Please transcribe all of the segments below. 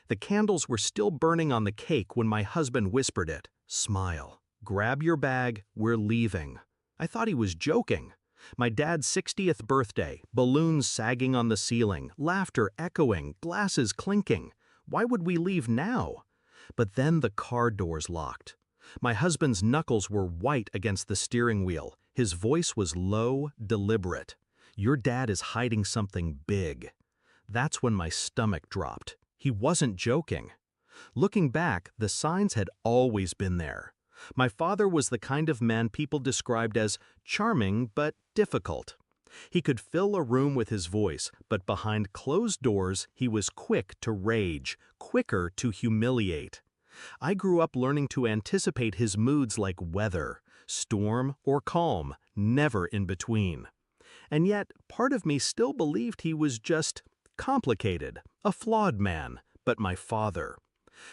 The candles were still burning on the cake when my husband whispered it. Smile. Grab your bag, we're leaving. I thought he was joking. My dad's 60th birthday, balloons sagging on the ceiling, laughter echoing, glasses clinking. Why would we leave now? But then the car doors locked. My husband's knuckles were white against the steering wheel. His voice was low, deliberate. Your dad is hiding something big. That's when my stomach dropped. He wasn't joking. Looking back, the signs had always been there. My father was the kind of man people described as charming but difficult. He could fill a room with his voice, but behind closed doors, he was quick to rage, quicker to humiliate. I grew up learning to anticipate his moods like weather, storm or calm, never in between. And yet, part of me still believed he was just complicated, a flawed man, but my father.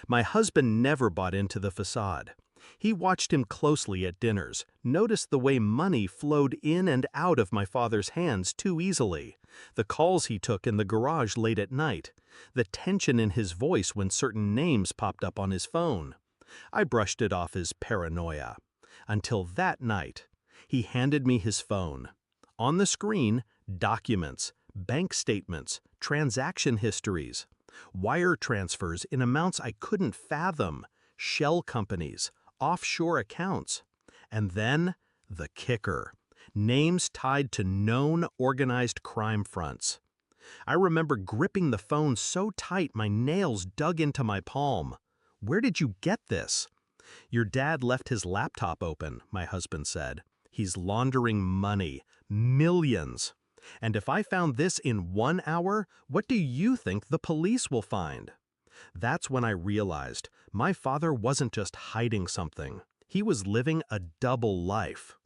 My husband never bought into the facade. He watched him closely at dinners, noticed the way money flowed in and out of my father's hands too easily, the calls he took in the garage late at night, the tension in his voice when certain names popped up on his phone. I brushed it off as paranoia. Until that night, he handed me his phone. On the screen, documents, bank statements, transaction histories, wire transfers in amounts I couldn't fathom, shell companies, offshore accounts. And then, the kicker. Names tied to known organized crime fronts. I remember gripping the phone so tight my nails dug into my palm. Where did you get this? Your dad left his laptop open, my husband said. He's laundering money, millions. And if I found this in 1 hour, what do you think the police will find? That's when I realized my father wasn't just hiding something. He was living a double life.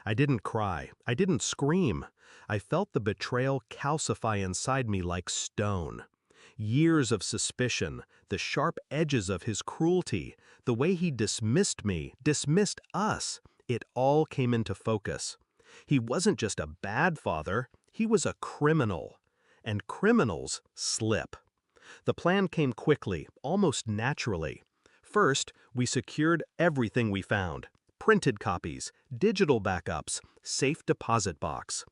I didn't cry. I didn't scream. I felt the betrayal calcify inside me like stone. Years of suspicion, the sharp edges of his cruelty, the way he dismissed me, dismissed us, it all came into focus. He wasn't just a bad father, he was a criminal. And criminals slip. The plan came quickly, almost naturally. First, we secured everything we found. Printed copies, digital backups, safe deposit box.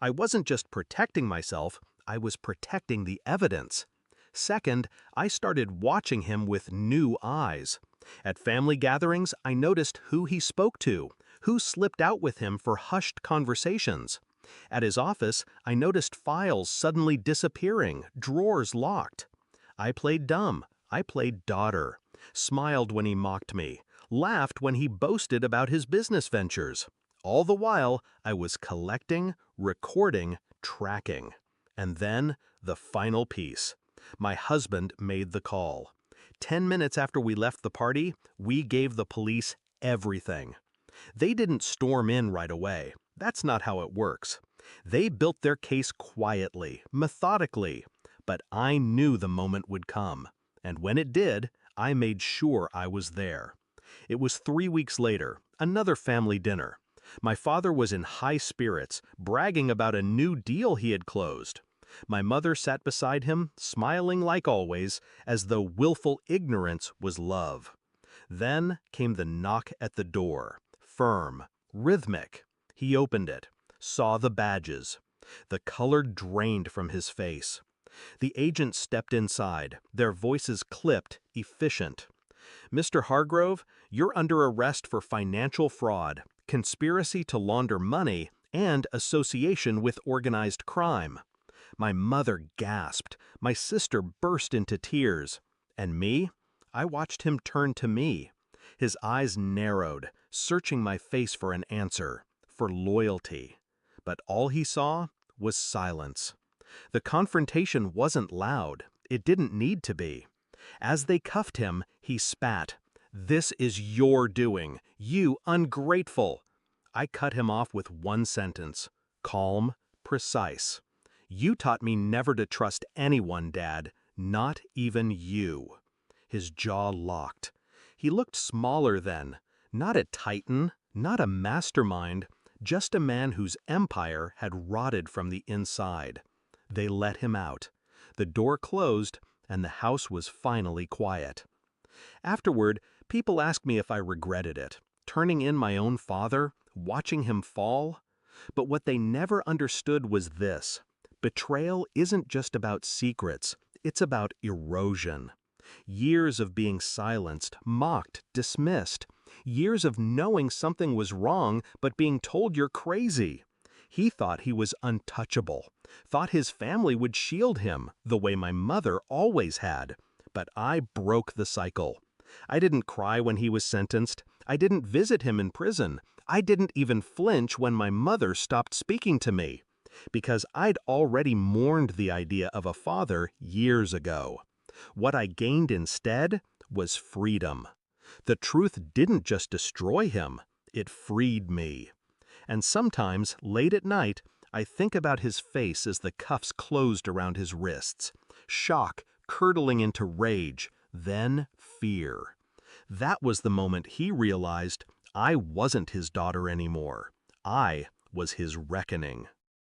I wasn't just protecting myself, I was protecting the evidence. Second, I started watching him with new eyes. At family gatherings, I noticed who he spoke to, who slipped out with him for hushed conversations. At his office, I noticed files suddenly disappearing, drawers locked. I played dumb. I played daughter. Smiled when he mocked me. Laughed when he boasted about his business ventures. All the while, I was collecting, recording, tracking. And then, the final piece. My husband made the call. 10 minutes after we left the party, we gave the police everything. They didn't storm in right away. That's not how it works. They built their case quietly, methodically. But I knew the moment would come. And when it did, I made sure I was there. It was 3 weeks later, another family dinner. My father was in high spirits, bragging about a new deal he had closed. My mother sat beside him, smiling like always, as though willful ignorance was love. Then came the knock at the door, firm, rhythmic. He opened it, saw the badges. The color drained from his face. The agents stepped inside, their voices clipped, efficient. Mr. Hargrove, you're under arrest for financial fraud, conspiracy to launder money, and association with organized crime. My mother gasped. My sister burst into tears. And me? I watched him turn to me. His eyes narrowed, searching my face for an answer, for loyalty. But all he saw was silence. The confrontation wasn't loud. It didn't need to be. As they cuffed him, he spat. "This is your doing. You ungrateful." I cut him off with one sentence. Calm, precise. "You taught me never to trust anyone, Dad. Not even you." His jaw locked. He looked smaller then. Not a titan, not a mastermind, just a man whose empire had rotted from the inside. They let him out. The door closed, and the house was finally quiet. Afterward, people asked me if I regretted it, turning in my own father, watching him fall. But what they never understood was this: betrayal isn't just about secrets, it's about erosion. Years of being silenced, mocked, dismissed. Years of knowing something was wrong but being told you're crazy. He thought he was untouchable, thought his family would shield him, the way my mother always had. But I broke the cycle. I didn't cry when he was sentenced. I didn't visit him in prison. I didn't even flinch when my mother stopped speaking to me. Because I'd already mourned the idea of a father years ago. What I gained instead was freedom. The truth didn't just destroy him, it freed me. And sometimes, late at night, I think about his face as the cuffs closed around his wrists. Shock curdling into rage, then fear. That was the moment he realized I wasn't his daughter anymore. I was his reckoning.